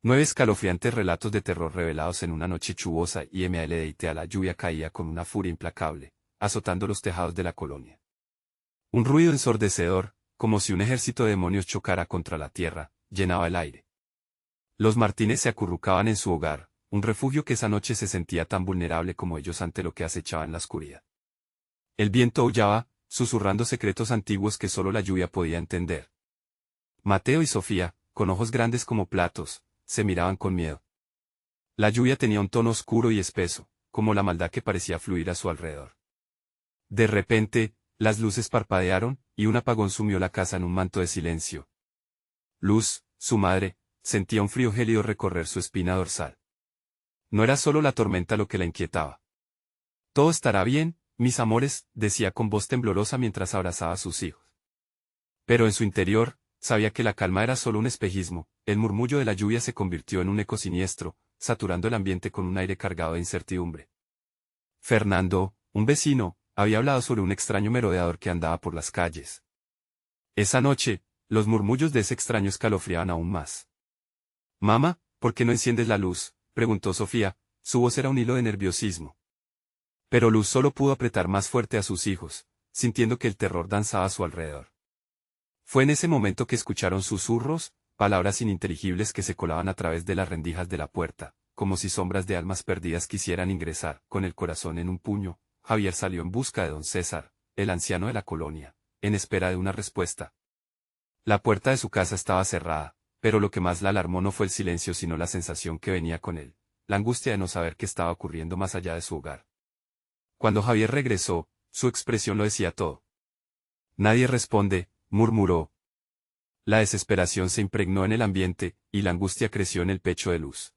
9 escalofriantes relatos de terror revelados en una noche chuvosa y a la lluvia caía con una furia implacable, azotando los tejados de la colonia. Un ruido ensordecedor, como si un ejército de demonios chocara contra la tierra, llenaba el aire. Los Martínez se acurrucaban en su hogar, un refugio que esa noche se sentía tan vulnerable como ellos ante lo que acechaba en la oscuridad. El viento aullaba, susurrando secretos antiguos que solo la lluvia podía entender. Mateo y Sofía, con ojos grandes como platos, se miraban con miedo. La lluvia tenía un tono oscuro y espeso, como la maldad que parecía fluir a su alrededor. De repente, las luces parpadearon, y un apagón sumió la casa en un manto de silencio. Luz, su madre, sentía un frío gélido recorrer su espina dorsal. No era solo la tormenta lo que la inquietaba. Todo estará bien, mis amores, decía con voz temblorosa mientras abrazaba a sus hijos. Pero en su interior, sabía que la calma era solo un espejismo. El murmullo de la lluvia se convirtió en un eco siniestro, saturando el ambiente con un aire cargado de incertidumbre. Fernando, un vecino, había hablado sobre un extraño merodeador que andaba por las calles. Esa noche, los murmullos de ese extraño escalofriaban aún más. «Mamá, ¿por qué no enciendes la luz?», preguntó Sofía, su voz era un hilo de nerviosismo. Pero Luz solo pudo apretar más fuerte a sus hijos, sintiendo que el terror danzaba a su alrededor. Fue en ese momento que escucharon susurros, palabras ininteligibles que se colaban a través de las rendijas de la puerta, como si sombras de almas perdidas quisieran ingresar. Con el corazón en un puño, Javier salió en busca de don César, el anciano de la colonia, en espera de una respuesta. La puerta de su casa estaba cerrada, pero lo que más la alarmó no fue el silencio sino la sensación que venía con él, la angustia de no saber qué estaba ocurriendo más allá de su hogar. Cuando Javier regresó, su expresión lo decía todo. «Nadie responde», murmuró. La desesperación se impregnó en el ambiente, y la angustia creció en el pecho de Luz.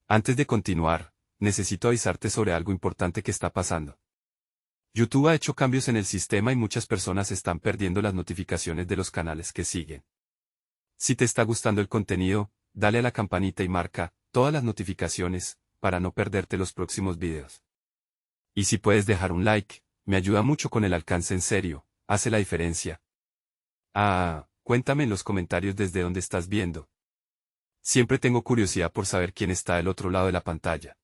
«Antes de continuar, necesito avisarte sobre algo importante que está pasando. YouTube ha hecho cambios en el sistema y muchas personas están perdiendo las notificaciones de los canales que siguen. Si te está gustando el contenido, dale a la campanita y marca todas las notificaciones, para no perderte los próximos videos. Y si puedes dejar un like, me ayuda mucho con el alcance en serio, hace la diferencia. Cuéntame en los comentarios desde dónde estás viendo. Siempre tengo curiosidad por saber quién está del otro lado de la pantalla.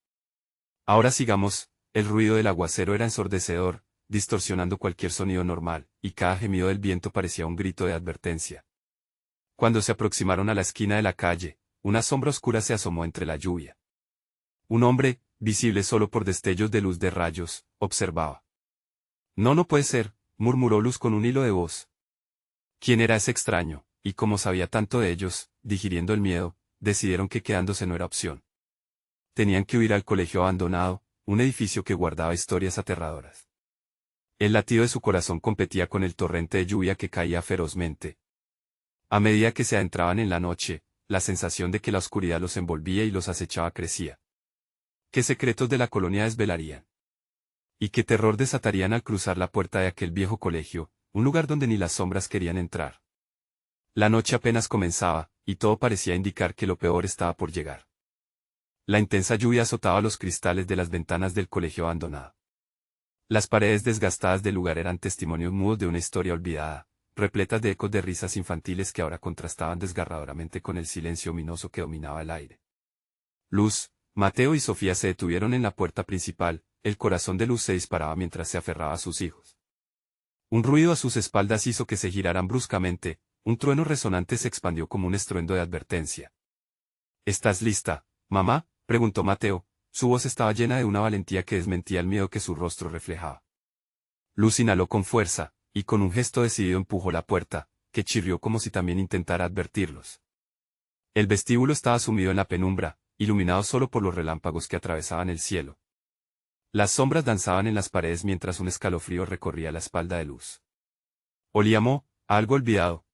Ahora sigamos, el ruido del aguacero era ensordecedor, distorsionando cualquier sonido normal, y cada gemido del viento parecía un grito de advertencia. Cuando se aproximaron a la esquina de la calle, una sombra oscura se asomó entre la lluvia. Un hombre, visible solo por destellos de luz de rayos, observaba. No puede ser», murmuró Luz con un hilo de voz. ¿Quién era ese extraño? Y como sabía tanto de ellos, digiriendo el miedo, decidieron que quedándose no era opción. Tenían que huir al colegio abandonado, un edificio que guardaba historias aterradoras. El latido de su corazón competía con el torrente de lluvia que caía ferozmente. A medida que se adentraban en la noche, la sensación de que la oscuridad los envolvía y los acechaba crecía. ¿Qué secretos de la colonia desvelarían? ¿Y qué terror desatarían al cruzar la puerta de aquel viejo colegio, un lugar donde ni las sombras querían entrar? La noche apenas comenzaba, y todo parecía indicar que lo peor estaba por llegar. La intensa lluvia azotaba los cristales de las ventanas del colegio abandonado. Las paredes desgastadas del lugar eran testimonios mudos de una historia olvidada, repletas de ecos de risas infantiles que ahora contrastaban desgarradoramente con el silencio ominoso que dominaba el aire. Luz, Mateo y Sofía se detuvieron en la puerta principal, el corazón de Luz se disparaba mientras se aferraba a sus hijos. Un ruido a sus espaldas hizo que se giraran bruscamente, un trueno resonante se expandió como un estruendo de advertencia. «¿Estás lista, mamá?», preguntó Mateo, su voz estaba llena de una valentía que desmentía el miedo que su rostro reflejaba. Luz inhaló con fuerza, y con un gesto decidido empujó la puerta, que chirrió como si también intentara advertirlos. El vestíbulo estaba sumido en la penumbra, iluminado solo por los relámpagos que atravesaban el cielo. Las sombras danzaban en las paredes mientras un escalofrío recorría la espalda de Luz. Olía a algo olvidado.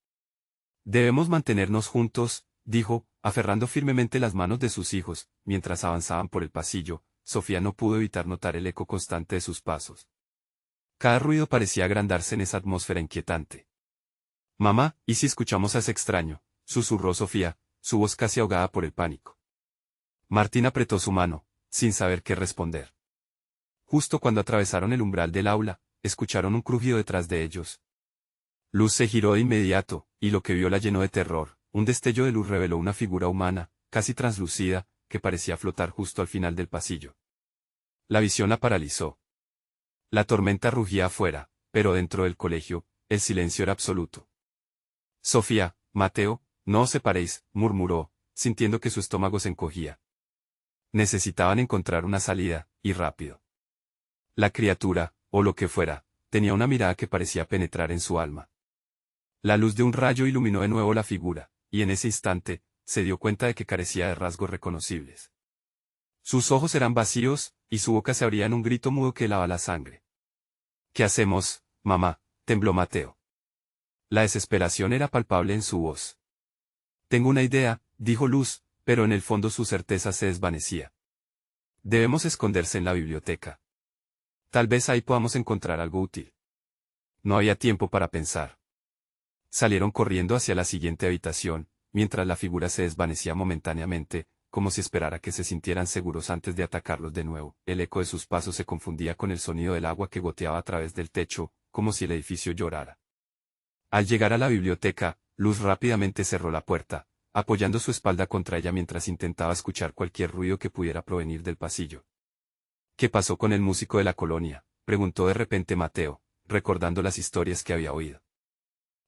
«Debemos mantenernos juntos», dijo, aferrando firmemente las manos de sus hijos. Mientras avanzaban por el pasillo, Sofía no pudo evitar notar el eco constante de sus pasos. Cada ruido parecía agrandarse en esa atmósfera inquietante. «Mamá, ¿y si escuchamos a ese extraño?», susurró Sofía, su voz casi ahogada por el pánico. Martín apretó su mano, sin saber qué responder. Justo cuando atravesaron el umbral del aula, escucharon un crujido detrás de ellos. Luz se giró de inmediato, y lo que vio la llenó de terror. Un destello de luz reveló una figura humana, casi translúcida, que parecía flotar justo al final del pasillo. La visión la paralizó. La tormenta rugía afuera, pero dentro del colegio, el silencio era absoluto. Sofía, Mateo, no os separéis, murmuró, sintiendo que su estómago se encogía. Necesitaban encontrar una salida, y rápido. La criatura, o lo que fuera, tenía una mirada que parecía penetrar en su alma. La luz de un rayo iluminó de nuevo la figura, y en ese instante, se dio cuenta de que carecía de rasgos reconocibles. Sus ojos eran vacíos, y su boca se abría en un grito mudo que helaba la sangre. ¿Qué hacemos, mamá?, tembló Mateo. La desesperación era palpable en su voz. Tengo una idea, dijo Luz, pero en el fondo su certeza se desvanecía. Debemos esconderse en la biblioteca. Tal vez ahí podamos encontrar algo útil. No había tiempo para pensar. Salieron corriendo hacia la siguiente habitación, mientras la figura se desvanecía momentáneamente, como si esperara que se sintieran seguros antes de atacarlos de nuevo. El eco de sus pasos se confundía con el sonido del agua que goteaba a través del techo, como si el edificio llorara. Al llegar a la biblioteca, Luz rápidamente cerró la puerta, apoyando su espalda contra ella mientras intentaba escuchar cualquier ruido que pudiera provenir del pasillo. ¿Qué pasó con el músico de la colonia?, preguntó de repente Mateo, recordando las historias que había oído.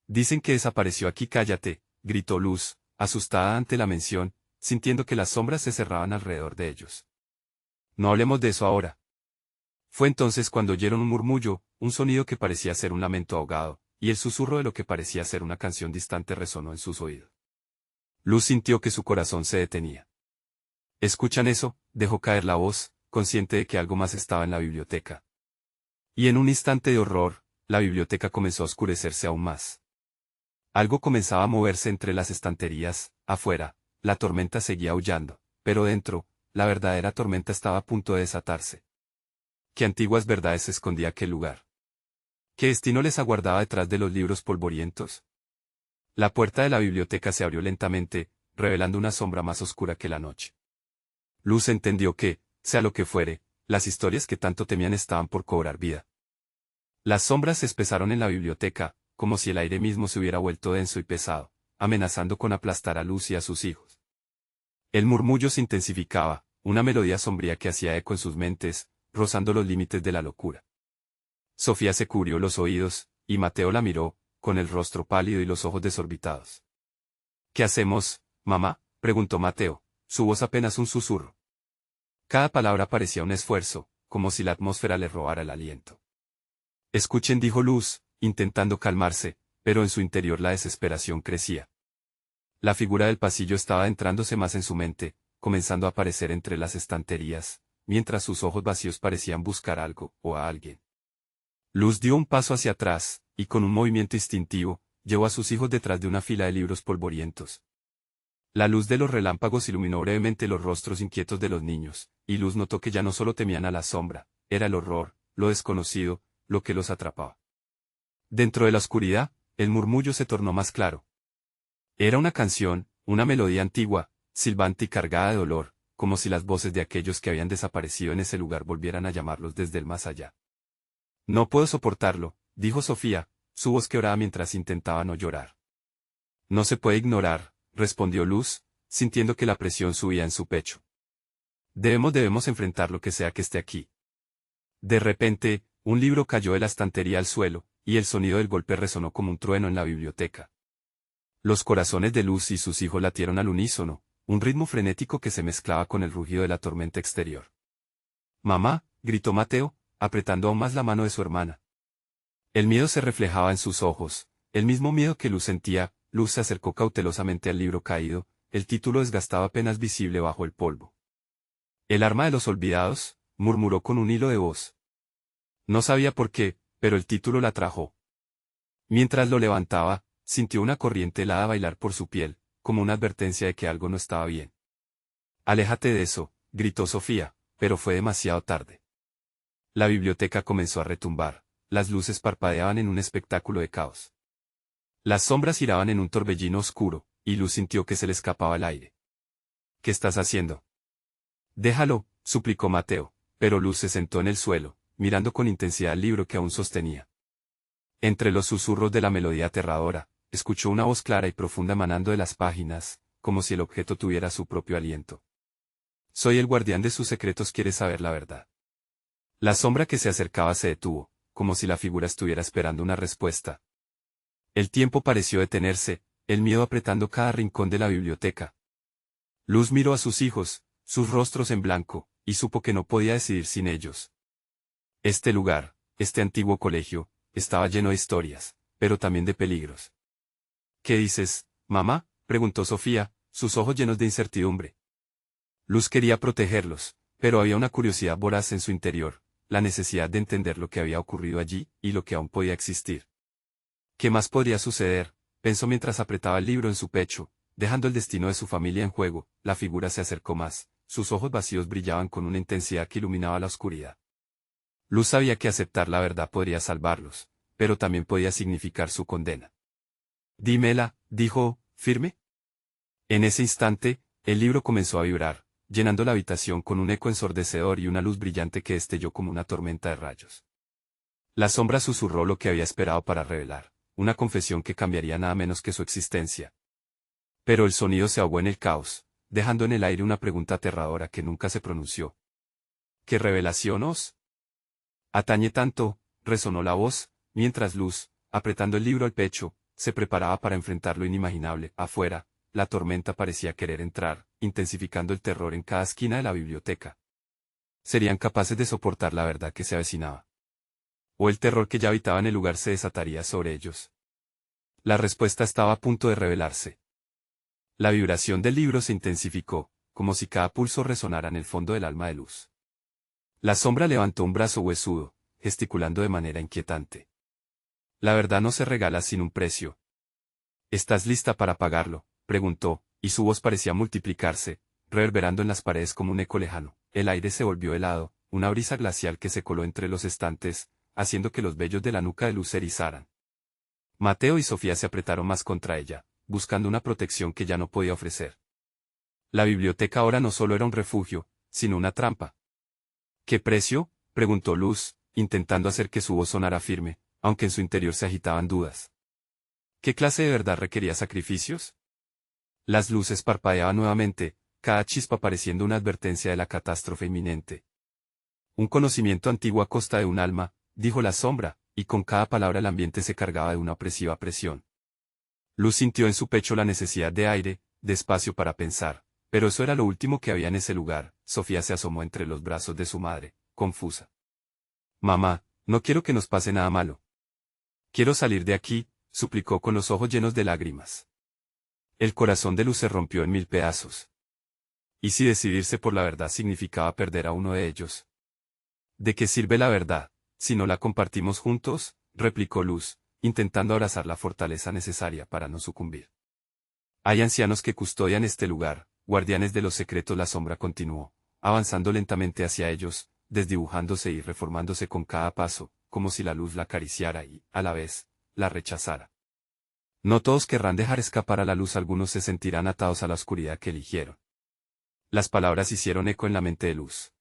Dicen que desapareció aquí. Cállate, gritó Luz, asustada ante la mención, sintiendo que las sombras se cerraban alrededor de ellos. No hablemos de eso ahora. Fue entonces cuando oyeron un murmullo, un sonido que parecía ser un lamento ahogado, y el susurro de lo que parecía ser una canción distante resonó en sus oídos. Luz sintió que su corazón se detenía. ¿Escuchan eso?, dejó caer la voz, consciente de que algo más estaba en la biblioteca. Y en un instante de horror, la biblioteca comenzó a oscurecerse aún más. Algo comenzaba a moverse entre las estanterías. Afuera, la tormenta seguía aullando, pero dentro, la verdadera tormenta estaba a punto de desatarse. ¿Qué antiguas verdades escondía aquel lugar? ¿Qué destino les aguardaba detrás de los libros polvorientos? La puerta de la biblioteca se abrió lentamente, revelando una sombra más oscura que la noche. Luz entendió que, sea lo que fuere, las historias que tanto temían estaban por cobrar vida. Las sombras se espesaron en la biblioteca, como si el aire mismo se hubiera vuelto denso y pesado, amenazando con aplastar a Luz y a sus hijos. El murmullo se intensificaba, una melodía sombría que hacía eco en sus mentes, rozando los límites de la locura. Sofía se cubrió los oídos, y Mateo la miró, con el rostro pálido y los ojos desorbitados. ¿Qué hacemos, mamá?, preguntó Mateo, su voz apenas un susurro. Cada palabra parecía un esfuerzo, como si la atmósfera le robara el aliento. Escuchen, dijo Luz, intentando calmarse, pero en su interior la desesperación crecía. La figura del pasillo estaba adentrándose más en su mente, comenzando a aparecer entre las estanterías, mientras sus ojos vacíos parecían buscar algo, o a alguien. Luz dio un paso hacia atrás, y con un movimiento instintivo, llevó a sus hijos detrás de una fila de libros polvorientos. La luz de los relámpagos iluminó brevemente los rostros inquietos de los niños, y Luz notó que ya no solo temían a la sombra, era el horror, lo desconocido, lo que los atrapaba. Dentro de la oscuridad, el murmullo se tornó más claro. Era una canción, una melodía antigua, silbante y cargada de dolor, como si las voces de aquellos que habían desaparecido en ese lugar volvieran a llamarlos desde el más allá. No puedo soportarlo, dijo Sofía, su voz quebrada mientras intentaba no llorar. No se puede ignorar, respondió Luz, sintiendo que la presión subía en su pecho. Debemos enfrentar lo que sea que esté aquí. De repente, un libro cayó de la estantería al suelo, y el sonido del golpe resonó como un trueno en la biblioteca. Los corazones de Luz y sus hijos latieron al unísono, un ritmo frenético que se mezclaba con el rugido de la tormenta exterior. «Mamá», gritó Mateo, apretando aún más la mano de su hermana. El miedo se reflejaba en sus ojos, el mismo miedo que Luz sentía. Luz se acercó cautelosamente al libro caído, el título desgastado apenas visible bajo el polvo. «El arma de los olvidados», murmuró con un hilo de voz. No sabía por qué, pero el título la atrajo. Mientras lo levantaba, sintió una corriente helada bailar por su piel, como una advertencia de que algo no estaba bien. «Aléjate de eso», gritó Sofía, pero fue demasiado tarde. La biblioteca comenzó a retumbar, las luces parpadeaban en un espectáculo de caos. Las sombras giraban en un torbellino oscuro, y Luz sintió que se le escapaba el aire. «¿Qué estás haciendo?» «Déjalo», suplicó Mateo, pero Luz se sentó en el suelo, mirando con intensidad el libro que aún sostenía. Entre los susurros de la melodía aterradora, escuchó una voz clara y profunda emanando de las páginas, como si el objeto tuviera su propio aliento. Soy el guardián de sus secretos, quiere saber la verdad. La sombra que se acercaba se detuvo, como si la figura estuviera esperando una respuesta. El tiempo pareció detenerse, el miedo apretando cada rincón de la biblioteca. Luz miró a sus hijos, sus rostros en blanco, y supo que no podía decidir sin ellos. Este lugar, este antiguo colegio, estaba lleno de historias, pero también de peligros. ¿Qué dices, mamá?, preguntó Sofía, sus ojos llenos de incertidumbre. Luz quería protegerlos, pero había una curiosidad voraz en su interior, la necesidad de entender lo que había ocurrido allí, y lo que aún podía existir. ¿Qué más podría suceder?, pensó mientras apretaba el libro en su pecho, dejando el destino de su familia en juego. La figura se acercó más, sus ojos vacíos brillaban con una intensidad que iluminaba la oscuridad. Luz sabía que aceptar la verdad podría salvarlos, pero también podía significar su condena. Dímela, dijo, firme. En ese instante, el libro comenzó a vibrar, llenando la habitación con un eco ensordecedor y una luz brillante que destelló como una tormenta de rayos. La sombra susurró lo que había esperado para revelar, una confesión que cambiaría nada menos que su existencia. Pero el sonido se ahogó en el caos, dejando en el aire una pregunta aterradora que nunca se pronunció. ¿Qué revelación os atañe tanto?, resonó la voz, mientras Luz, apretando el libro al pecho, se preparaba para enfrentar lo inimaginable. Afuera, la tormenta parecía querer entrar, intensificando el terror en cada esquina de la biblioteca. ¿Serían capaces de soportar la verdad que se avecinaba? ¿O el terror que ya habitaba en el lugar se desataría sobre ellos? La respuesta estaba a punto de revelarse. La vibración del libro se intensificó, como si cada pulso resonara en el fondo del alma de Luz. La sombra levantó un brazo huesudo, gesticulando de manera inquietante. La verdad no se regala sin un precio. ¿Estás lista para pagarlo?, preguntó, y su voz parecía multiplicarse, reverberando en las paredes como un eco lejano. El aire se volvió helado, una brisa glacial que se coló entre los estantes, haciendo que los vellos de la nuca de Luz se erizaran. Mateo y Sofía se apretaron más contra ella, buscando una protección que ya no podía ofrecer. La biblioteca ahora no solo era un refugio, sino una trampa. ¿Qué precio?, preguntó Luz, intentando hacer que su voz sonara firme, aunque en su interior se agitaban dudas. ¿Qué clase de verdad requería sacrificios? Las luces parpadeaban nuevamente, cada chispa pareciendo una advertencia de la catástrofe inminente. Un conocimiento antiguo a costa de un alma, dijo la sombra, y con cada palabra el ambiente se cargaba de una opresiva presión. Luz sintió en su pecho la necesidad de aire, de espacio para pensar, pero eso era lo último que había en ese lugar. Sofía se asomó entre los brazos de su madre, confusa. Mamá, no quiero que nos pase nada malo. Quiero salir de aquí, suplicó con los ojos llenos de lágrimas. El corazón de Luz se rompió en 1000 pedazos. ¿Y si decidirse por la verdad significaba perder a uno de ellos? ¿De qué sirve la verdad, si no la compartimos juntos?, replicó Luz, intentando abrazar la fortaleza necesaria para no sucumbir. Hay ancianos que custodian este lugar, guardianes de los secretos. La sombra continuó, avanzando lentamente hacia ellos, desdibujándose y reformándose con cada paso, como si la luz la acariciara y, a la vez, la rechazara. No todos querrán dejar escapar a la luz, algunos se sentirán atados a la oscuridad que eligieron. Las palabras hicieron eco en la mente de Luz.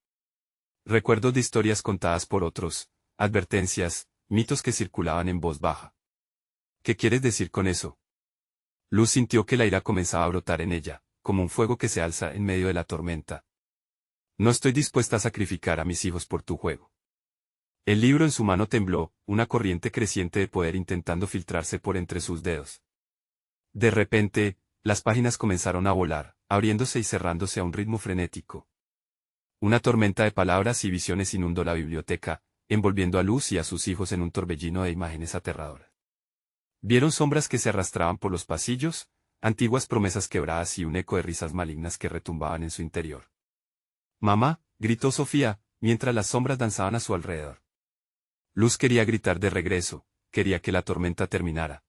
Recuerdos de historias contadas por otros, advertencias, mitos que circulaban en voz baja. ¿Qué quieres decir con eso? Luz sintió que la ira comenzaba a brotar en ella, como un fuego que se alza en medio de la tormenta. No estoy dispuesta a sacrificar a mis hijos por tu juego. El libro en su mano tembló, una corriente creciente de poder intentando filtrarse por entre sus dedos. De repente, las páginas comenzaron a volar, abriéndose y cerrándose a un ritmo frenético. Una tormenta de palabras y visiones inundó la biblioteca, envolviendo a Luz y a sus hijos en un torbellino de imágenes aterradoras. Vieron sombras que se arrastraban por los pasillos, antiguas promesas quebradas y un eco de risas malignas que retumbaban en su interior. «Mamá», gritó Sofía, mientras las sombras danzaban a su alrededor. Luz quería gritar de regreso, quería que la tormenta terminara.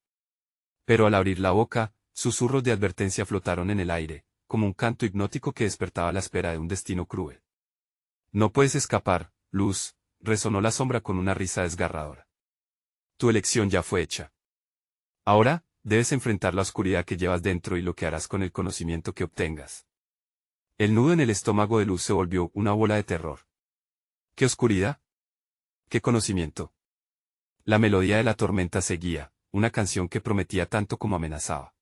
Pero al abrir la boca, susurros de advertencia flotaron en el aire, como un canto hipnótico que despertaba la espera de un destino cruel. «No puedes escapar, Luz», resonó la sombra con una risa desgarradora. «Tu elección ya fue hecha. Ahora, debes enfrentar la oscuridad que llevas dentro y lo que harás con el conocimiento que obtengas». El nudo en el estómago de Luz se volvió una bola de terror. ¿Qué oscuridad? ¿Qué conocimiento? La melodía de la tormenta seguía, una canción que prometía tanto como amenazaba.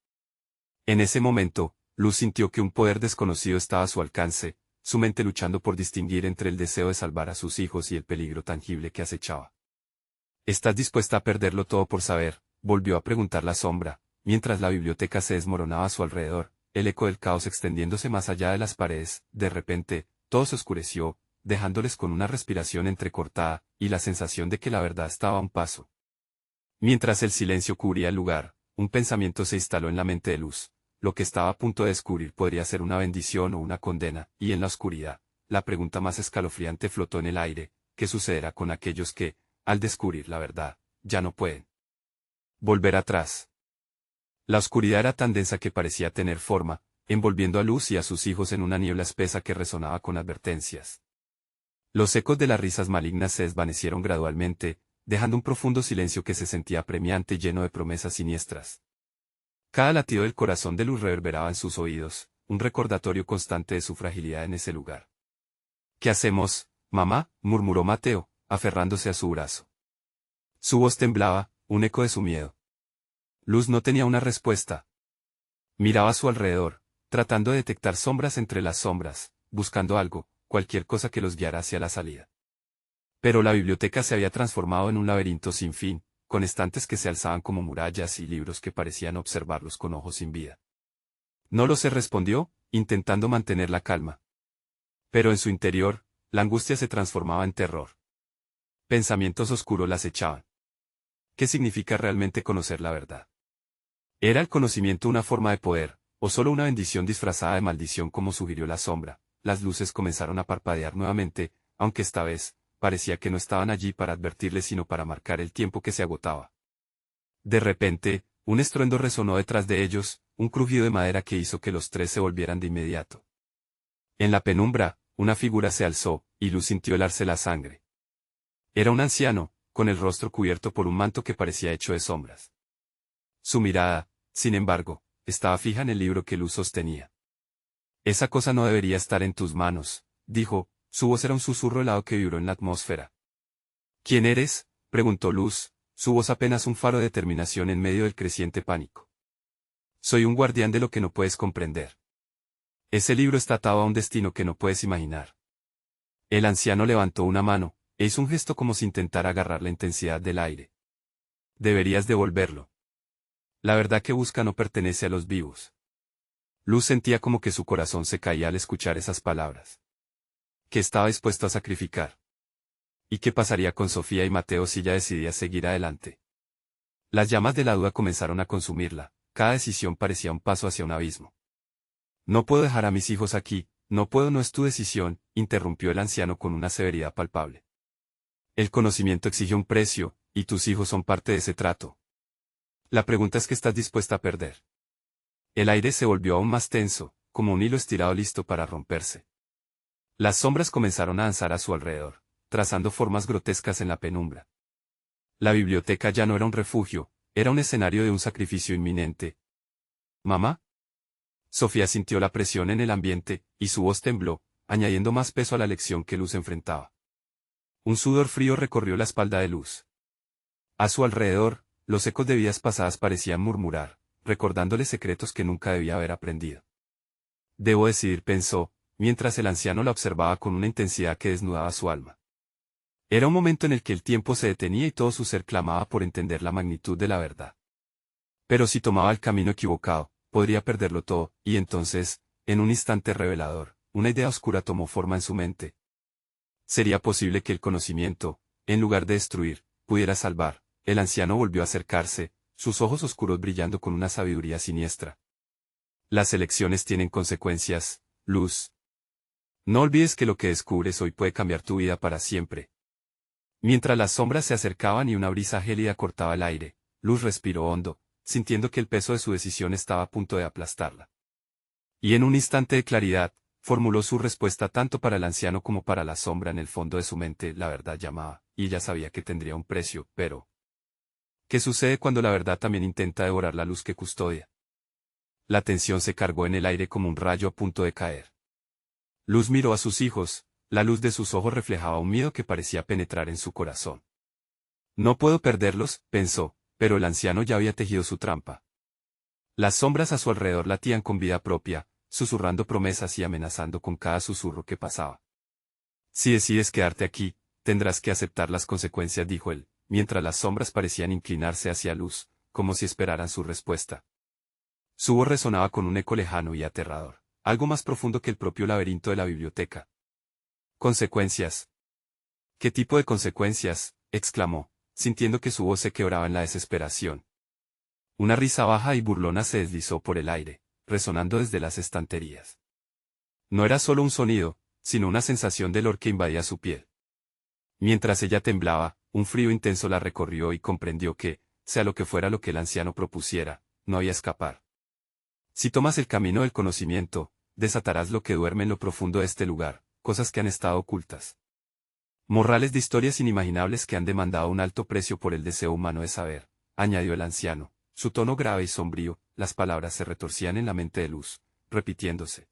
En ese momento, Luz sintió que un poder desconocido estaba a su alcance, su mente luchando por distinguir entre el deseo de salvar a sus hijos y el peligro tangible que acechaba. ¿Estás dispuesta a perderlo todo por saber?, volvió a preguntar la sombra, mientras la biblioteca se desmoronaba a su alrededor, el eco del caos extendiéndose más allá de las paredes. De repente, todo se oscureció, dejándoles con una respiración entrecortada, y la sensación de que la verdad estaba a un paso. Mientras el silencio cubría el lugar, un pensamiento se instaló en la mente de Luz. Lo que estaba a punto de descubrir podría ser una bendición o una condena, y en la oscuridad, la pregunta más escalofriante flotó en el aire: ¿qué sucederá con aquellos que, al descubrir la verdad, ya no pueden volver atrás? La oscuridad era tan densa que parecía tener forma, envolviendo a Luz y a sus hijos en una niebla espesa que resonaba con advertencias. Los ecos de las risas malignas se desvanecieron gradualmente, dejando un profundo silencio que se sentía apremiante y lleno de promesas siniestras. Cada latido del corazón de Luz reverberaba en sus oídos, un recordatorio constante de su fragilidad en ese lugar. ¿Qué hacemos, mamá?, murmuró Mateo, aferrándose a su brazo. Su voz temblaba, un eco de su miedo. Luz no tenía una respuesta. Miraba a su alrededor, tratando de detectar sombras entre las sombras, buscando algo, cualquier cosa que los guiara hacia la salida. Pero la biblioteca se había transformado en un laberinto sin fin, con estantes que se alzaban como murallas y libros que parecían observarlos con ojos sin vida. No lo sé, respondió, intentando mantener la calma. Pero en su interior, la angustia se transformaba en terror. Pensamientos oscuros la acechaban. ¿Qué significa realmente conocer la verdad? ¿Era el conocimiento una forma de poder, o solo una bendición disfrazada de maldición, como sugirió la sombra? Las luces comenzaron a parpadear nuevamente, aunque esta vez, parecía que no estaban allí para advertirle sino para marcar el tiempo que se agotaba. De repente, un estruendo resonó detrás de ellos, un crujido de madera que hizo que los tres se volvieran de inmediato. En la penumbra, una figura se alzó, y Luz sintió helarse la sangre. Era un anciano, con el rostro cubierto por un manto que parecía hecho de sombras. Su mirada, sin embargo, estaba fija en el libro que Luz sostenía. Esa cosa no debería estar en tus manos, dijo. Su voz era un susurro helado que vibró en la atmósfera. ¿Quién eres?, preguntó Luz, su voz apenas un faro de determinación en medio del creciente pánico. Soy un guardián de lo que no puedes comprender. Ese libro está atado a un destino que no puedes imaginar. El anciano levantó una mano, e hizo un gesto como si intentara agarrar la intensidad del aire. Deberías devolverlo. La verdad que busca no pertenece a los vivos. Luz sentía como que su corazón se caía al escuchar esas palabras. ¿Qué estaba dispuesto a sacrificar? ¿Y qué pasaría con Sofía y Mateo si ella decidía seguir adelante? Las llamas de la duda comenzaron a consumirla, cada decisión parecía un paso hacia un abismo. No puedo dejar a mis hijos aquí, no puedo. No es tu decisión, interrumpió el anciano con una severidad palpable. El conocimiento exige un precio, y tus hijos son parte de ese trato. La pregunta es: ¿qué estás dispuesta a perder? El aire se volvió aún más tenso, como un hilo estirado listo para romperse. Las sombras comenzaron a danzar a su alrededor, trazando formas grotescas en la penumbra. La biblioteca ya no era un refugio, era un escenario de un sacrificio inminente. ¿Mamá? Sofía sintió la presión en el ambiente, y su voz tembló, añadiendo más peso a la lección que Luz enfrentaba. Un sudor frío recorrió la espalda de Luz. A su alrededor, los ecos de vidas pasadas parecían murmurar, recordándole secretos que nunca debía haber aprendido. Debo decidir, pensó, mientras el anciano la observaba con una intensidad que desnudaba su alma. Era un momento en el que el tiempo se detenía y todo su ser clamaba por entender la magnitud de la verdad. Pero si tomaba el camino equivocado, podría perderlo todo, y entonces, en un instante revelador, una idea oscura tomó forma en su mente. ¿Sería posible que el conocimiento, en lugar de destruir, pudiera salvar? El anciano volvió a acercarse, sus ojos oscuros brillando con una sabiduría siniestra. Las elecciones tienen consecuencias, Luz. No olvides que lo que descubres hoy puede cambiar tu vida para siempre. Mientras las sombras se acercaban y una brisa gélida cortaba el aire, Luz respiró hondo, sintiendo que el peso de su decisión estaba a punto de aplastarla. Y en un instante de claridad, formuló su respuesta tanto para el anciano como para la sombra. En el fondo de su mente la verdad llamaba, y ella sabía que tendría un precio, pero ¿qué sucede cuando la verdad también intenta devorar la luz que custodia? La tensión se cargó en el aire como un rayo a punto de caer. Luz miró a sus hijos, la luz de sus ojos reflejaba un miedo que parecía penetrar en su corazón. No puedo perderlos, pensó, pero el anciano ya había tejido su trampa. Las sombras a su alrededor latían con vida propia, susurrando promesas y amenazando con cada susurro que pasaba. Si decides quedarte aquí, tendrás que aceptar las consecuencias, dijo él, mientras las sombras parecían inclinarse hacia luz, como si esperaran su respuesta. Su voz resonaba con un eco lejano y aterrador, algo más profundo que el propio laberinto de la biblioteca. ¿Consecuencias? ¿Qué tipo de consecuencias?, exclamó, sintiendo que su voz se quebraba en la desesperación. Una risa baja y burlona se deslizó por el aire, resonando desde las estanterías. No era solo un sonido, sino una sensación de dolor que invadía su piel. Mientras ella temblaba, un frío intenso la recorrió y comprendió que, sea lo que fuera lo que el anciano propusiera, no había escapar. Si tomas el camino del conocimiento, desatarás lo que duerme en lo profundo de este lugar, cosas que han estado ocultas. Morrales de historias inimaginables que han demandado un alto precio por el deseo humano de saber, añadió el anciano, su tono grave y sombrío, las palabras se retorcían en la mente de Luz, repitiéndose.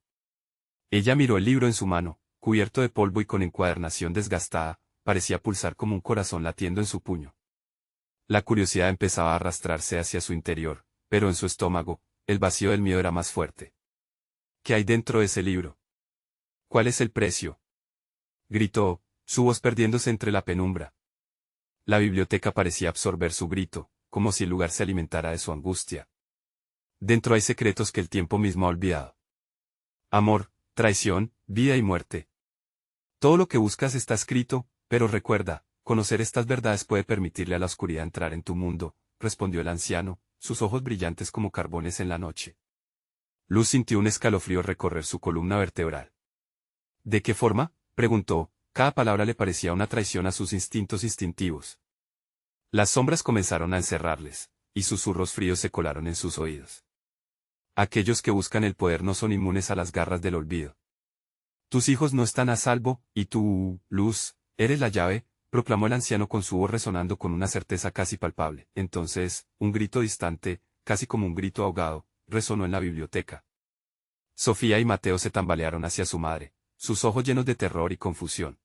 Ella miró el libro en su mano, cubierto de polvo y con encuadernación desgastada, parecía pulsar como un corazón latiendo en su puño. La curiosidad empezaba a arrastrarse hacia su interior, pero en su estómago, el vacío del miedo era más fuerte. ¿Qué hay dentro de ese libro? ¿Cuál es el precio?, gritó, su voz perdiéndose entre la penumbra. La biblioteca parecía absorber su grito, como si el lugar se alimentara de su angustia. Dentro hay secretos que el tiempo mismo ha olvidado. Amor, traición, vida y muerte. Todo lo que buscas está escrito, pero recuerda, conocer estas verdades puede permitirle a la oscuridad entrar en tu mundo, respondió el anciano, sus ojos brillantes como carbones en la noche. Luz sintió un escalofrío recorrer su columna vertebral. ¿De qué forma?, preguntó, cada palabra le parecía una traición a sus instintos instintivos. Las sombras comenzaron a encerrarles, y susurros fríos se colaron en sus oídos. Aquellos que buscan el poder no son inmunes a las garras del olvido. Tus hijos no están a salvo, y tú, Luz, eres la llave, proclamó el anciano con su voz resonando con una certeza casi palpable. Entonces, un grito distante, casi como un grito ahogado, resonó en la biblioteca. Sofía y Mateo se tambalearon hacia su madre, sus ojos llenos de terror y confusión.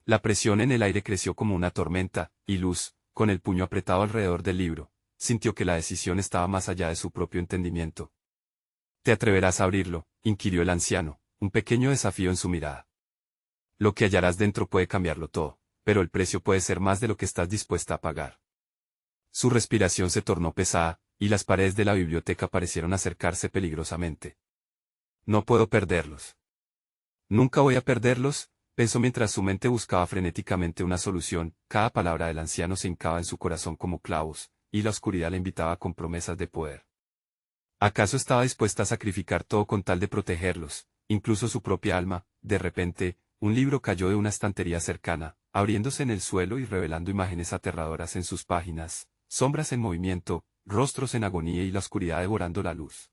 La presión en el aire creció como una tormenta, y Luz, con el puño apretado alrededor del libro, sintió que la decisión estaba más allá de su propio entendimiento. ¿Te atreverás a abrirlo?, inquirió el anciano, un pequeño desafío en su mirada. Lo que hallarás dentro puede cambiarlo todo, pero el precio puede ser más de lo que estás dispuesta a pagar. Su respiración se tornó pesada, y las paredes de la biblioteca parecieron acercarse peligrosamente. No puedo perderlos. Nunca voy a perderlos, pensó mientras su mente buscaba frenéticamente una solución. Cada palabra del anciano se hincaba en su corazón como clavos, y la oscuridad le invitaba con promesas de poder. ¿Acaso estaba dispuesta a sacrificar todo con tal de protegerlos, incluso su propia alma? De repente, un libro cayó de una estantería cercana, abriéndose en el suelo y revelando imágenes aterradoras en sus páginas, sombras en movimiento, rostros en agonía y la oscuridad devorando la luz.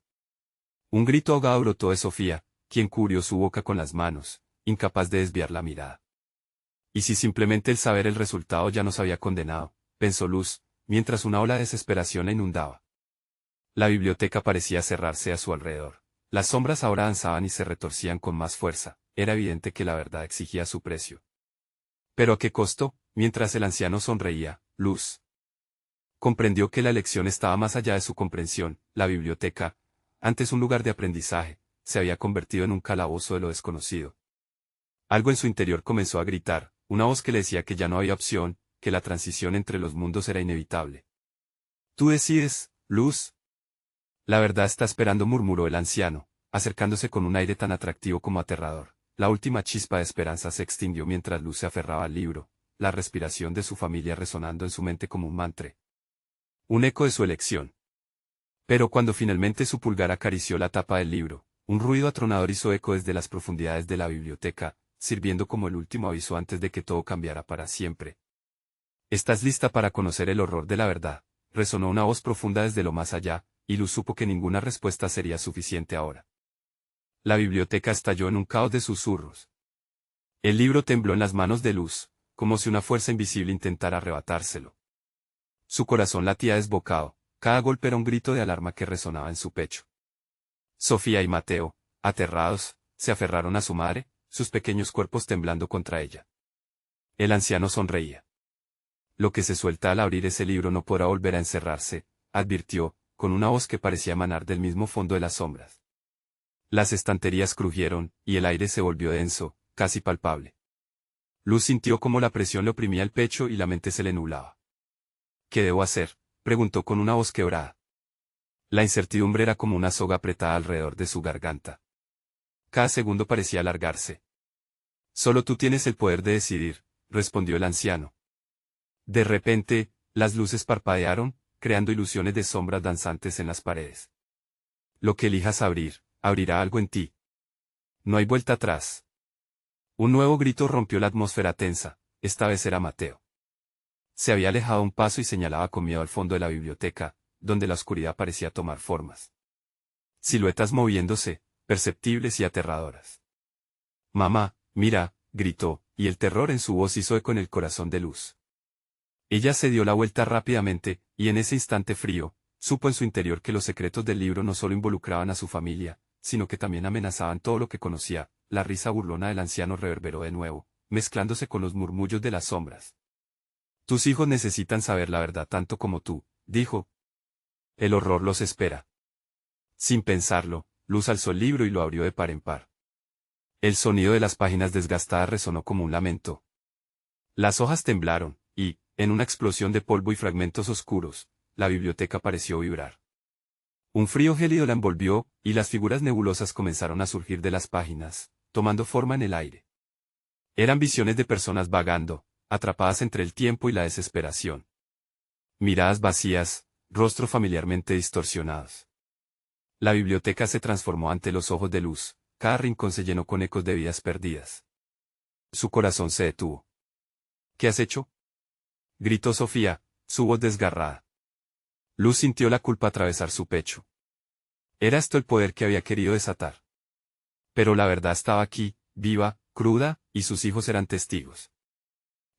Un grito ahogado brotó de Sofía, quien cubrió su boca con las manos, incapaz de desviar la mirada. ¿Y si simplemente el saber el resultado ya nos había condenado?, pensó Luz, mientras una ola de desesperación la inundaba. La biblioteca parecía cerrarse a su alrededor. Las sombras ahora danzaban y se retorcían con más fuerza. Era evidente que la verdad exigía su precio. ¿Pero a qué costo? Mientras el anciano sonreía, Luz comprendió que la elección estaba más allá de su comprensión. La biblioteca, antes un lugar de aprendizaje, se había convertido en un calabozo de lo desconocido. Algo en su interior comenzó a gritar, una voz que le decía que ya no había opción, que la transición entre los mundos era inevitable. Tú decides, Luz. La verdad está esperando, murmuró el anciano, acercándose con un aire tan atractivo como aterrador. La última chispa de esperanza se extinguió mientras Luz se aferraba al libro, la respiración de su familia resonando en su mente como un mantra. Un eco de su elección. Pero cuando finalmente su pulgar acarició la tapa del libro, un ruido atronador hizo eco desde las profundidades de la biblioteca, sirviendo como el último aviso antes de que todo cambiara para siempre. ¿Estás lista para conocer el horror de la verdad?, resonó una voz profunda desde lo más allá, y Luz supo que ninguna respuesta sería suficiente ahora. La biblioteca estalló en un caos de susurros. El libro tembló en las manos de Luz, como si una fuerza invisible intentara arrebatárselo. Su corazón latía desbocado, cada golpe era un grito de alarma que resonaba en su pecho. Sofía y Mateo, aterrados, se aferraron a su madre, sus pequeños cuerpos temblando contra ella. El anciano sonreía. Lo que se suelta al abrir ese libro no podrá volver a encerrarse, advirtió, con una voz que parecía emanar del mismo fondo de las sombras. Las estanterías crujieron, y el aire se volvió denso, casi palpable. Luz sintió como la presión le oprimía el pecho y la mente se le nublaba. ¿Qué debo hacer?, preguntó con una voz quebrada. La incertidumbre era como una soga apretada alrededor de su garganta. Cada segundo parecía alargarse. Solo tú tienes el poder de decidir, respondió el anciano. De repente, las luces parpadearon, creando ilusiones de sombras danzantes en las paredes. Lo que elijas abrir, abrirá algo en ti. No hay vuelta atrás. Un nuevo grito rompió la atmósfera tensa, esta vez era Mateo. Se había alejado un paso y señalaba con miedo al fondo de la biblioteca, donde la oscuridad parecía tomar formas. Siluetas moviéndose, perceptibles y aterradoras. Mamá, mira, gritó, y el terror en su voz hizo eco en el corazón de Luz. Ella se dio la vuelta rápidamente, y en ese instante frío, supo en su interior que los secretos del libro no solo involucraban a su familia, sino que también amenazaban todo lo que conocía. La risa burlona del anciano reverberó de nuevo, mezclándose con los murmullos de las sombras. Tus hijos necesitan saber la verdad tanto como tú, dijo. El horror los espera. Sin pensarlo, Luz alzó el libro y lo abrió de par en par. El sonido de las páginas desgastadas resonó como un lamento. Las hojas temblaron, y, en una explosión de polvo y fragmentos oscuros, la biblioteca pareció vibrar. Un frío gélido la envolvió, y las figuras nebulosas comenzaron a surgir de las páginas, tomando forma en el aire. Eran visiones de personas vagando, atrapadas entre el tiempo y la desesperación. Miradas vacías, rostros familiarmente distorsionados. La biblioteca se transformó ante los ojos de Luz, cada rincón se llenó con ecos de vidas perdidas. Su corazón se detuvo. ¿Qué has hecho?, gritó Sofía, su voz desgarrada. Luz sintió la culpa atravesar su pecho. Era esto el poder que había querido desatar. Pero la verdad estaba aquí, viva, cruda, y sus hijos eran testigos.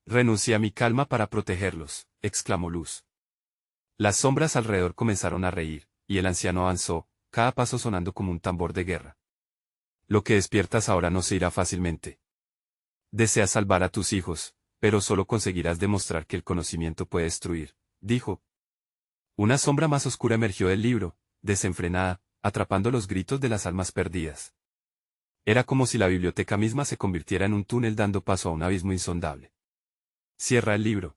Renuncié a mi calma para protegerlos, exclamó Luz. Las sombras alrededor comenzaron a reír, y el anciano avanzó, cada paso sonando como un tambor de guerra. Lo que despiertas ahora no se irá fácilmente. Deseas salvar a tus hijos, pero solo conseguirás demostrar que el conocimiento puede destruir, dijo. Una sombra más oscura emergió del libro, desenfrenada, atrapando los gritos de las almas perdidas. Era como si la biblioteca misma se convirtiera en un túnel dando paso a un abismo insondable. Cierra el libro.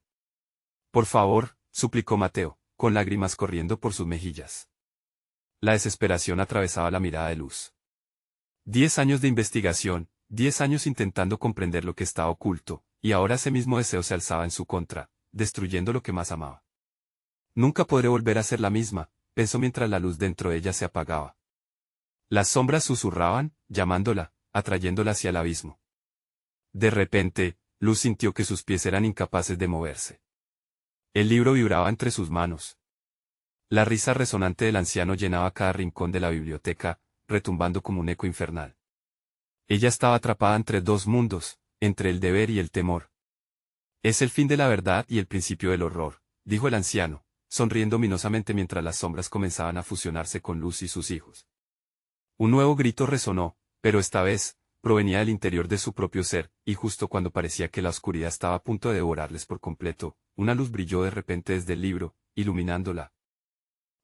Por favor, suplicó Mateo, con lágrimas corriendo por sus mejillas. La desesperación atravesaba la mirada de Luz. 10 años de investigación, 10 años intentando comprender lo que estaba oculto, y ahora ese mismo deseo se alzaba en su contra, destruyendo lo que más amaba. Nunca podré volver a ser la misma, pensó mientras la luz dentro de ella se apagaba. Las sombras susurraban, llamándola, atrayéndola hacia el abismo. De repente, Luz sintió que sus pies eran incapaces de moverse. El libro vibraba entre sus manos. La risa resonante del anciano llenaba cada rincón de la biblioteca, retumbando como un eco infernal. Ella estaba atrapada entre dos mundos, entre el deber y el temor. Es el fin de la verdad y el principio del horror, dijo el anciano, sonriendo ominosamente mientras las sombras comenzaban a fusionarse con Luz y sus hijos. Un nuevo grito resonó, pero esta vez, provenía del interior de su propio ser, y justo cuando parecía que la oscuridad estaba a punto de devorarles por completo, una luz brilló de repente desde el libro, iluminando la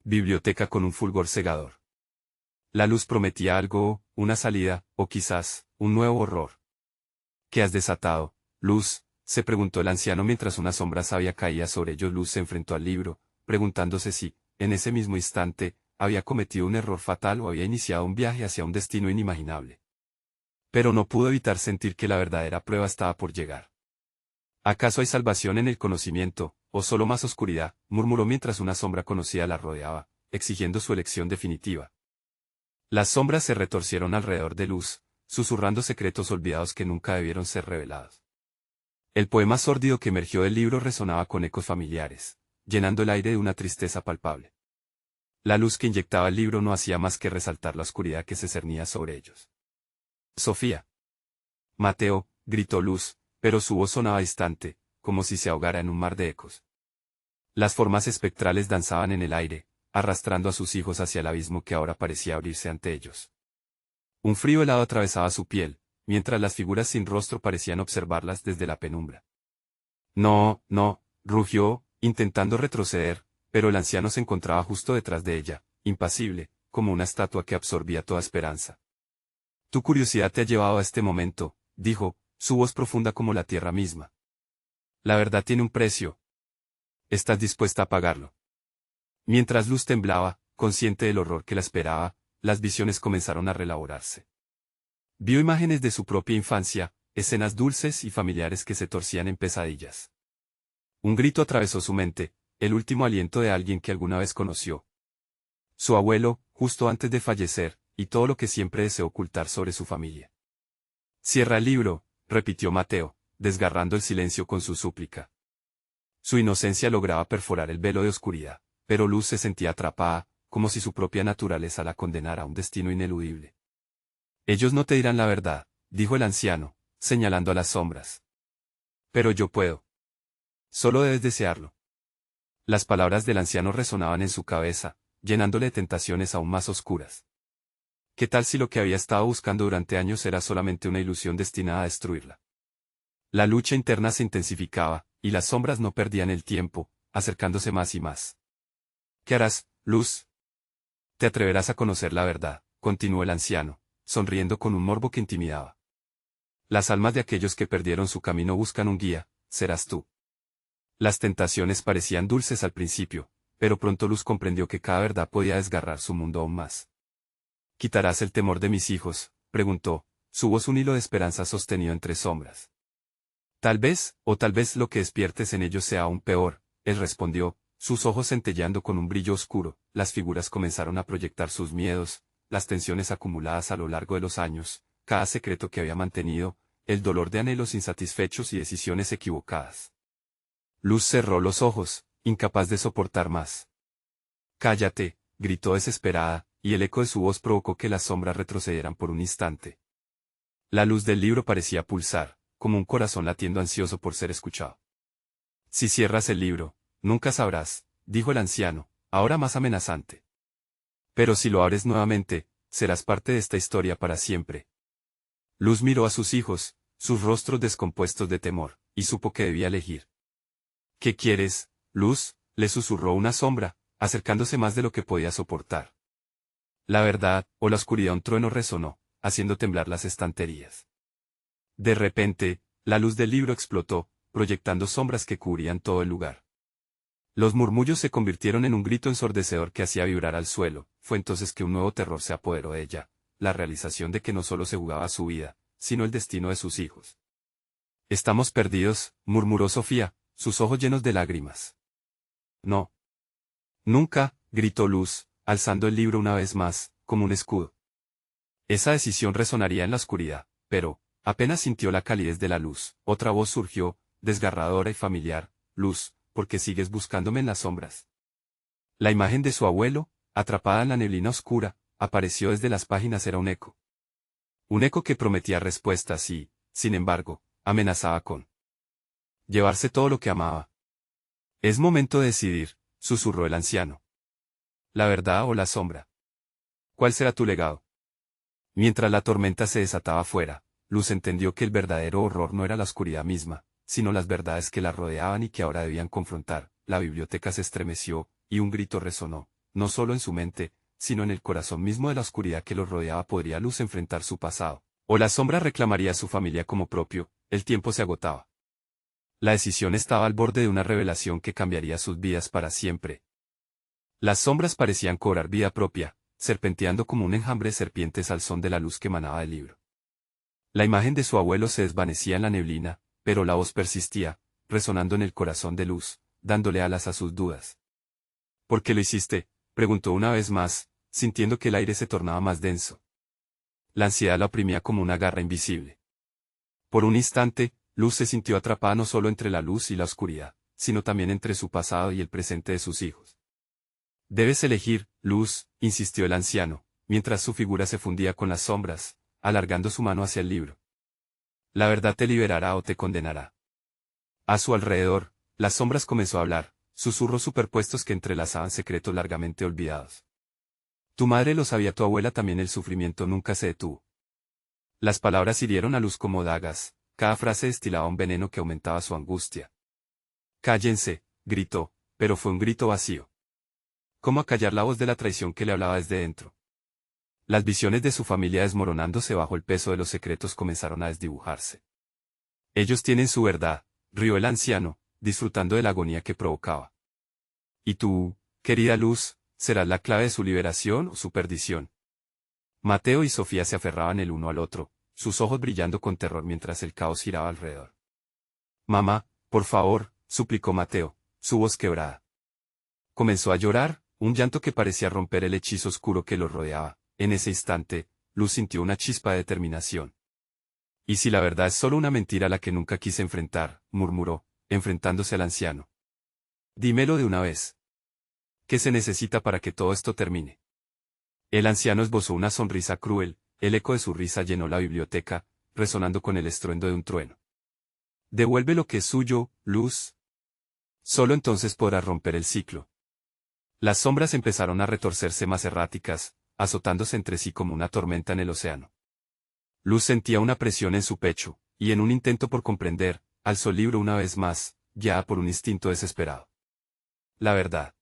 biblioteca con un fulgor cegador. La luz prometía algo, una salida, o quizás, un nuevo horror. ¿Qué has desatado, Luz?, se preguntó el anciano mientras una sombra sabia caía sobre ellos. Luz se enfrentó al libro, preguntándose si, en ese mismo instante, había cometido un error fatal o había iniciado un viaje hacia un destino inimaginable. Pero no pudo evitar sentir que la verdadera prueba estaba por llegar. ¿Acaso hay salvación en el conocimiento, o solo más oscuridad?, murmuró mientras una sombra conocida la rodeaba, exigiendo su elección definitiva. Las sombras se retorcieron alrededor de Luz, susurrando secretos olvidados que nunca debieron ser revelados. El poema sórdido que emergió del libro resonaba con ecos familiares, llenando el aire de una tristeza palpable. La luz que inyectaba el libro no hacía más que resaltar la oscuridad que se cernía sobre ellos. Sofía. Mateo, gritó Luz, pero su voz sonaba distante, como si se ahogara en un mar de ecos. Las formas espectrales danzaban en el aire, arrastrando a sus hijos hacia el abismo que ahora parecía abrirse ante ellos. Un frío helado atravesaba su piel, mientras las figuras sin rostro parecían observarlas desde la penumbra. No, no, rugió, intentando retroceder, pero el anciano se encontraba justo detrás de ella, impasible, como una estatua que absorbía toda esperanza. Tu curiosidad te ha llevado a este momento, dijo, su voz profunda como la tierra misma. La verdad tiene un precio. ¿Estás dispuesta a pagarlo? Mientras Luz temblaba, consciente del horror que la esperaba, las visiones comenzaron a reelaborarse. Vio imágenes de su propia infancia, escenas dulces y familiares que se torcían en pesadillas. Un grito atravesó su mente, el último aliento de alguien que alguna vez conoció. Su abuelo, justo antes de fallecer, y todo lo que siempre deseó ocultar sobre su familia. Cierra el libro, repitió Mateo, desgarrando el silencio con su súplica. Su inocencia lograba perforar el velo de oscuridad, pero Luz se sentía atrapada, como si su propia naturaleza la condenara a un destino ineludible. Ellos no te dirán la verdad, dijo el anciano, señalando a las sombras. Pero yo puedo. Solo debes desearlo. Las palabras del anciano resonaban en su cabeza, llenándole de tentaciones aún más oscuras. ¿Qué tal si lo que había estado buscando durante años era solamente una ilusión destinada a destruirla? La lucha interna se intensificaba, y las sombras no perdían el tiempo, acercándose más y más. ¿Qué harás, Luz? Te atreverás a conocer la verdad, continuó el anciano, sonriendo con un morbo que intimidaba. Las almas de aquellos que perdieron su camino buscan un guía, serás tú. Las tentaciones parecían dulces al principio, pero pronto Luz comprendió que cada verdad podía desgarrar su mundo aún más. ¿Quitarás el temor de mis hijos?, preguntó, su voz un hilo de esperanza sostenido entre sombras. Tal vez, o tal vez lo que despiertes en ellos sea aún peor, él respondió, sus ojos centelleando con un brillo oscuro. Las figuras comenzaron a proyectar sus miedos, las tensiones acumuladas a lo largo de los años, cada secreto que había mantenido, el dolor de anhelos insatisfechos y decisiones equivocadas. Luz cerró los ojos, incapaz de soportar más. «Cállate», gritó desesperada, y el eco de su voz provocó que las sombras retrocedieran por un instante. La luz del libro parecía pulsar, como un corazón latiendo ansioso por ser escuchado. «Si cierras el libro, nunca sabrás», dijo el anciano, ahora más amenazante. «Pero si lo abres nuevamente, serás parte de esta historia para siempre». Luz miró a sus hijos, sus rostros descompuestos de temor, y supo que debía elegir. «¿Qué quieres, Luz?», le susurró una sombra, acercándose más de lo que podía soportar. «La verdad», o la oscuridad. Un trueno resonó, haciendo temblar las estanterías. De repente, la luz del libro explotó, proyectando sombras que cubrían todo el lugar. Los murmullos se convirtieron en un grito ensordecedor que hacía vibrar al suelo. Fue entonces que un nuevo terror se apoderó de ella, la realización de que no solo se jugaba su vida, sino el destino de sus hijos. «Estamos perdidos», murmuró Sofía, sus ojos llenos de lágrimas. «No. Nunca», gritó Luz, alzando el libro una vez más, como un escudo. Esa decisión resonaría en la oscuridad, pero, apenas sintió la calidez de la luz, otra voz surgió, desgarradora y familiar. «Luz, ¿por qué sigues buscándome en las sombras?». La imagen de su abuelo, atrapada en la neblina oscura, apareció desde las páginas. Era un eco. Un eco que prometía respuestas y, sin embargo, amenazaba con llevarse todo lo que amaba. «Es momento de decidir», susurró el anciano. «¿La verdad o la sombra? ¿Cuál será tu legado?». Mientras la tormenta se desataba afuera, Luz entendió que el verdadero horror no era la oscuridad misma, sino las verdades que la rodeaban y que ahora debían confrontar. La biblioteca se estremeció, y un grito resonó, no solo en su mente, sino en el corazón mismo de la oscuridad que los rodeaba. ¿Podría Luz enfrentar su pasado? ¿O la sombra reclamaría a su familia como propio? El tiempo se agotaba. La decisión estaba al borde de una revelación que cambiaría sus vidas para siempre. Las sombras parecían cobrar vida propia, serpenteando como un enjambre de serpientes al son de la luz que emanaba del libro. La imagen de su abuelo se desvanecía en la neblina, pero la voz persistía, resonando en el corazón de Luz, dándole alas a sus dudas. «¿Por qué lo hiciste?», preguntó una vez más, sintiendo que el aire se tornaba más denso. La ansiedad la oprimía como una garra invisible. Por un instante, Luz se sintió atrapada no solo entre la luz y la oscuridad, sino también entre su pasado y el presente de sus hijos. «Debes elegir, Luz», insistió el anciano, mientras su figura se fundía con las sombras, alargando su mano hacia el libro. «La verdad te liberará o te condenará». A su alrededor, las sombras comenzó a hablar, susurros superpuestos que entrelazaban secretos largamente olvidados. «Tu madre lo sabía, tu abuela también, el sufrimiento nunca se detuvo». Las palabras hirieron a Luz como dagas, cada frase destilaba un veneno que aumentaba su angustia. «Cállense», gritó, pero fue un grito vacío. cómo acallar la voz de la traición que le hablaba desde dentro. Las visiones de su familia desmoronándose bajo el peso de los secretos comenzaron a desdibujarse. Ellos tienen su verdad, rió el anciano, disfrutando de la agonía que provocaba. Y tú, querida Luz, ¿serás la clave de su liberación o su perdición? Mateo y Sofía se aferraban el uno al otro, sus ojos brillando con terror mientras el caos giraba alrededor. Mamá, por favor, suplicó Mateo, su voz quebrada. Comenzó a llorar, un llanto que parecía romper el hechizo oscuro que lo rodeaba. En ese instante, Luz sintió una chispa de determinación. ¿Y si la verdad es solo una mentira a la que nunca quise enfrentar?, murmuró, enfrentándose al anciano. Dímelo de una vez. ¿Qué se necesita para que todo esto termine? El anciano esbozó una sonrisa cruel, el eco de su risa llenó la biblioteca, resonando con el estruendo de un trueno. Devuelve lo que es suyo, Luz. Solo entonces podrás romper el ciclo. Las sombras empezaron a retorcerse más erráticas, azotándose entre sí como una tormenta en el océano. Luz sentía una presión en su pecho, y en un intento por comprender, alzó el libro una vez más, guiada por un instinto desesperado. La verdad.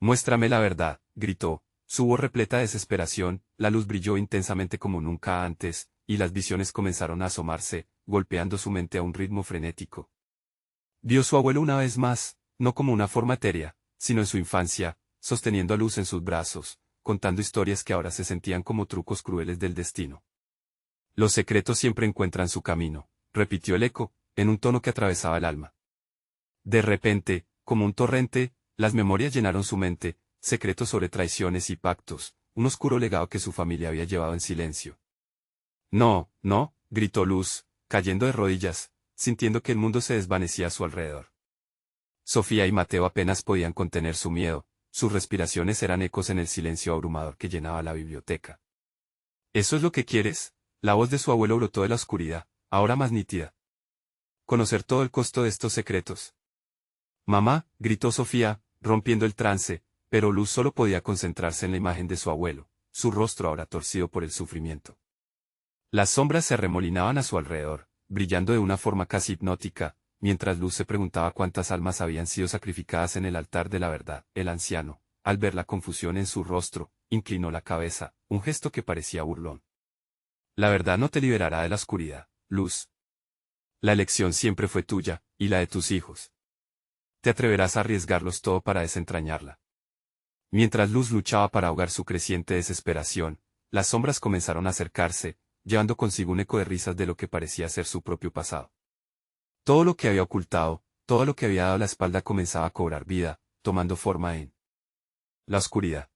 Muéstrame la verdad, gritó, su voz repleta de desesperación, la luz brilló intensamente como nunca antes, y las visiones comenzaron a asomarse, golpeando su mente a un ritmo frenético. Vio su abuelo una vez más, no como una forma etérea, sino en su infancia, sosteniendo a Luz en sus brazos, contando historias que ahora se sentían como trucos crueles del destino. Los secretos siempre encuentran su camino, repitió el eco, en un tono que atravesaba el alma. De repente, como un torrente, las memorias llenaron su mente, secretos sobre traiciones y pactos, un oscuro legado que su familia había llevado en silencio. No, no, gritó Luz, cayendo de rodillas, sintiendo que el mundo se desvanecía a su alrededor. Sofía y Mateo apenas podían contener su miedo, sus respiraciones eran ecos en el silencio abrumador que llenaba la biblioteca. ¿Eso es lo que quieres? La voz de su abuelo brotó de la oscuridad, ahora más nítida. Conocer todo el costo de estos secretos. Mamá, gritó Sofía, rompiendo el trance, pero Luz solo podía concentrarse en la imagen de su abuelo, su rostro ahora torcido por el sufrimiento. Las sombras se arremolinaban a su alrededor, brillando de una forma casi hipnótica, mientras Luz se preguntaba cuántas almas habían sido sacrificadas en el altar de la verdad. El anciano, al ver la confusión en su rostro, inclinó la cabeza, un gesto que parecía burlón. La verdad no te liberará de la oscuridad, Luz. La elección siempre fue tuya, y la de tus hijos. Te atreverás a arriesgarlos todo para desentrañarla. Mientras Luz luchaba para ahogar su creciente desesperación, las sombras comenzaron a acercarse, llevando consigo un eco de risas de lo que parecía ser su propio pasado. Todo lo que había ocultado, todo lo que había dado la espalda comenzaba a cobrar vida, tomando forma en la oscuridad.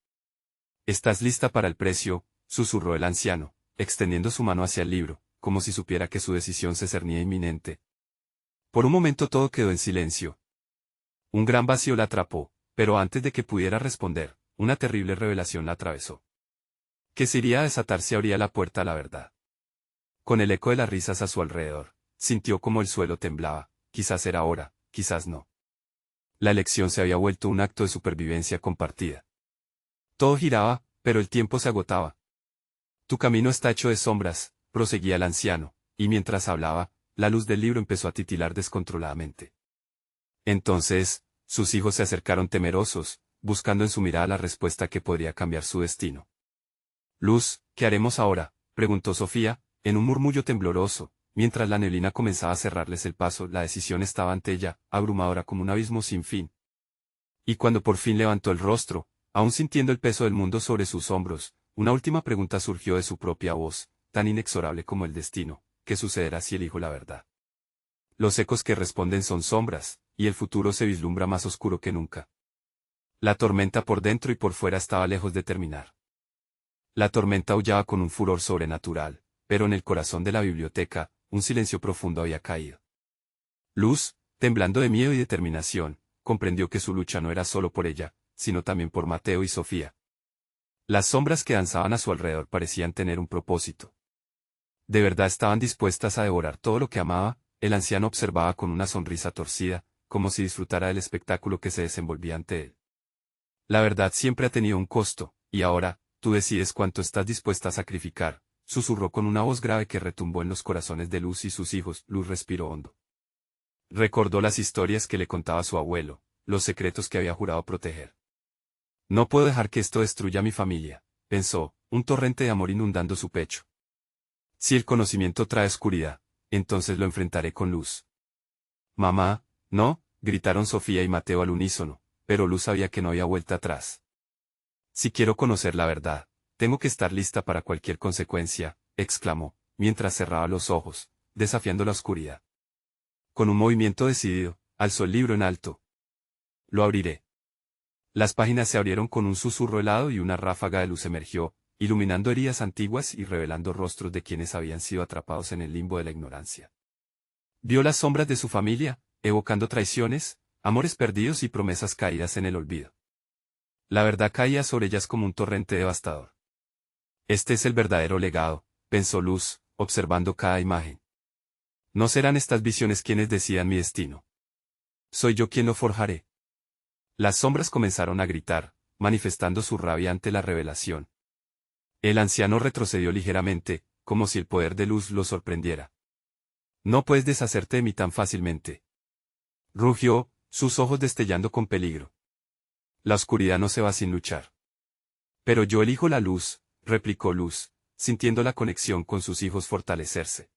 ¿Estás lista para el precio?, susurró el anciano, extendiendo su mano hacia el libro, como si supiera que su decisión se cernía inminente. Por un momento todo quedó en silencio. Un gran vacío la atrapó, pero antes de que pudiera responder, una terrible revelación la atravesó. Que se iría a desatar si abría la puerta a la verdad. Con el eco de las risas a su alrededor, sintió como el suelo temblaba, quizás era hora, quizás no. La elección se había vuelto un acto de supervivencia compartida. Todo giraba, pero el tiempo se agotaba. Tu camino está hecho de sombras, proseguía el anciano, y mientras hablaba, la luz del libro empezó a titilar descontroladamente. Entonces, sus hijos se acercaron temerosos, buscando en su mirada la respuesta que podría cambiar su destino. Luz, ¿qué haremos ahora?, preguntó Sofía, en un murmullo tembloroso, mientras la neblina comenzaba a cerrarles el paso. La decisión estaba ante ella, abrumadora como un abismo sin fin. Y cuando por fin levantó el rostro, aún sintiendo el peso del mundo sobre sus hombros, una última pregunta surgió de su propia voz, tan inexorable como el destino: ¿qué sucederá si elijo la verdad? Los ecos que responden son sombras, y el futuro se vislumbra más oscuro que nunca. La tormenta por dentro y por fuera estaba lejos de terminar. La tormenta aullaba con un furor sobrenatural, pero en el corazón de la biblioteca, un silencio profundo había caído. Luz, temblando de miedo y determinación, comprendió que su lucha no era solo por ella, sino también por Mateo y Sofía. Las sombras que danzaban a su alrededor parecían tener un propósito. ¿De verdad estaban dispuestas a devorar todo lo que amaba? El anciano observaba con una sonrisa torcida, como si disfrutara del espectáculo que se desenvolvía ante él. La verdad siempre ha tenido un costo, y ahora, tú decides cuánto estás dispuesta a sacrificar, susurró con una voz grave que retumbó en los corazones de Luz y sus hijos. Luz respiró hondo. Recordó las historias que le contaba su abuelo, los secretos que había jurado proteger. No puedo dejar que esto destruya a mi familia, pensó, un torrente de amor inundando su pecho. Si el conocimiento trae oscuridad, entonces lo enfrentaré con luz. Mamá, no, gritaron Sofía y Mateo al unísono, pero Luz sabía que no había vuelta atrás. Si quiero conocer la verdad, tengo que estar lista para cualquier consecuencia, exclamó, mientras cerraba los ojos, desafiando la oscuridad. Con un movimiento decidido, alzó el libro en alto. Lo abriré. Las páginas se abrieron con un susurro helado y una ráfaga de luz emergió, iluminando heridas antiguas y revelando rostros de quienes habían sido atrapados en el limbo de la ignorancia. Vio las sombras de su familia, evocando traiciones, amores perdidos y promesas caídas en el olvido. La verdad caía sobre ellas como un torrente devastador. Este es el verdadero legado, pensó Luz, observando cada imagen. No serán estas visiones quienes decidan mi destino. Soy yo quien lo forjaré. Las sombras comenzaron a gritar, manifestando su rabia ante la revelación. El anciano retrocedió ligeramente, como si el poder de Luz lo sorprendiera. No puedes deshacerte de mí tan fácilmente. Rugió, sus ojos destellando con peligro. La oscuridad no se va sin luchar. Pero yo elijo la luz, replicó Luz, sintiendo la conexión con sus hijos fortalecerse.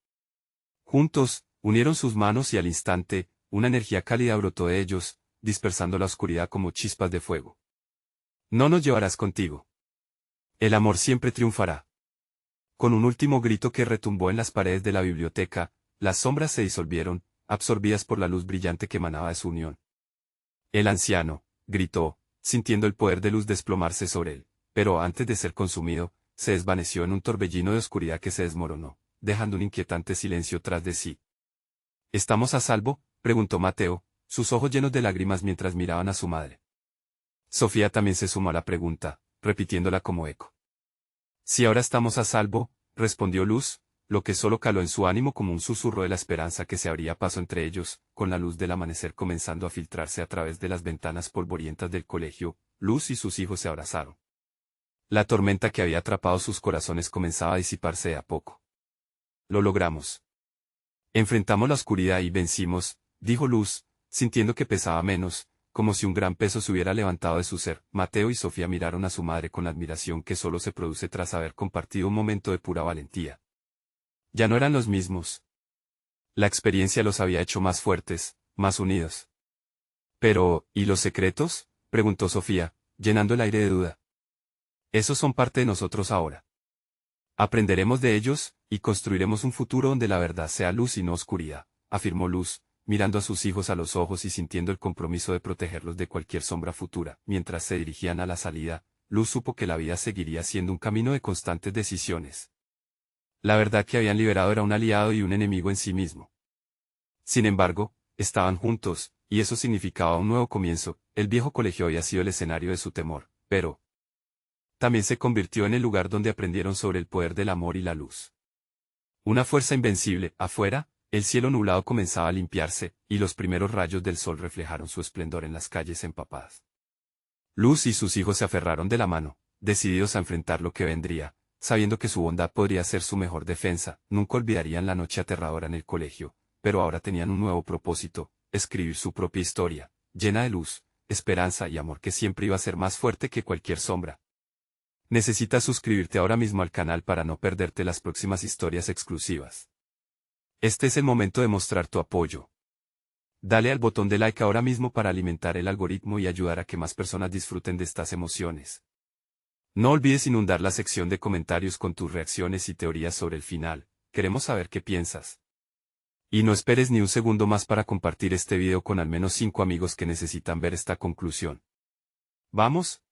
Juntos, unieron sus manos y al instante, una energía cálida brotó de ellos, dispersando la oscuridad como chispas de fuego. No nos llevarás contigo. El amor siempre triunfará. Con un último grito que retumbó en las paredes de la biblioteca, las sombras se disolvieron, absorbidas por la luz brillante que emanaba de su unión. El anciano, gritó, sintiendo el poder de luz desplomarse sobre él, pero antes de ser consumido, se desvaneció en un torbellino de oscuridad que se desmoronó, dejando un inquietante silencio tras de sí. ¿Estamos a salvo?, preguntó Mateo, sus ojos llenos de lágrimas mientras miraban a su madre. Sofía también se sumó a la pregunta, repitiéndola como eco. Si ahora estamos a salvo, respondió Luz, lo que solo caló en su ánimo como un susurro de la esperanza que se abría paso entre ellos, con la luz del amanecer comenzando a filtrarse a través de las ventanas polvorientas del colegio. Luz y sus hijos se abrazaron. La tormenta que había atrapado sus corazones comenzaba a disiparse de a poco. Lo logramos. Enfrentamos la oscuridad y vencimos, dijo Luz, sintiendo que pesaba menos, como si un gran peso se hubiera levantado de su ser. Mateo y Sofía miraron a su madre con la admiración que solo se produce tras haber compartido un momento de pura valentía. Ya no eran los mismos. La experiencia los había hecho más fuertes, más unidos. Pero, ¿y los secretos?, preguntó Sofía, llenando el aire de duda. Esos son parte de nosotros ahora. Aprenderemos de ellos, y construiremos un futuro donde la verdad sea luz y no oscuridad, afirmó Luz, mirando a sus hijos a los ojos y sintiendo el compromiso de protegerlos de cualquier sombra futura. Mientras se dirigían a la salida, Luz supo que la vida seguiría siendo un camino de constantes decisiones. La verdad que habían liberado era un aliado y un enemigo en sí mismo. Sin embargo, estaban juntos, y eso significaba un nuevo comienzo. El viejo colegio había sido el escenario de su temor, pero también se convirtió en el lugar donde aprendieron sobre el poder del amor y la luz. Una fuerza invencible. Afuera, el cielo nublado comenzaba a limpiarse, y los primeros rayos del sol reflejaron su esplendor en las calles empapadas. Luz y sus hijos se aferraron de la mano, decididos a enfrentar lo que vendría, sabiendo que su bondad podría ser su mejor defensa. Nunca olvidarían la noche aterradora en el colegio, pero ahora tenían un nuevo propósito: escribir su propia historia, llena de luz, esperanza y amor que siempre iba a ser más fuerte que cualquier sombra. Necesitas suscribirte ahora mismo al canal para no perderte las próximas historias exclusivas. Este es el momento de mostrar tu apoyo. Dale al botón de like ahora mismo para alimentar el algoritmo y ayudar a que más personas disfruten de estas emociones. No olvides inundar la sección de comentarios con tus reacciones y teorías sobre el final. Queremos saber qué piensas. Y no esperes ni un segundo más para compartir este video con al menos 5 amigos que necesitan ver esta conclusión. ¡Vamos!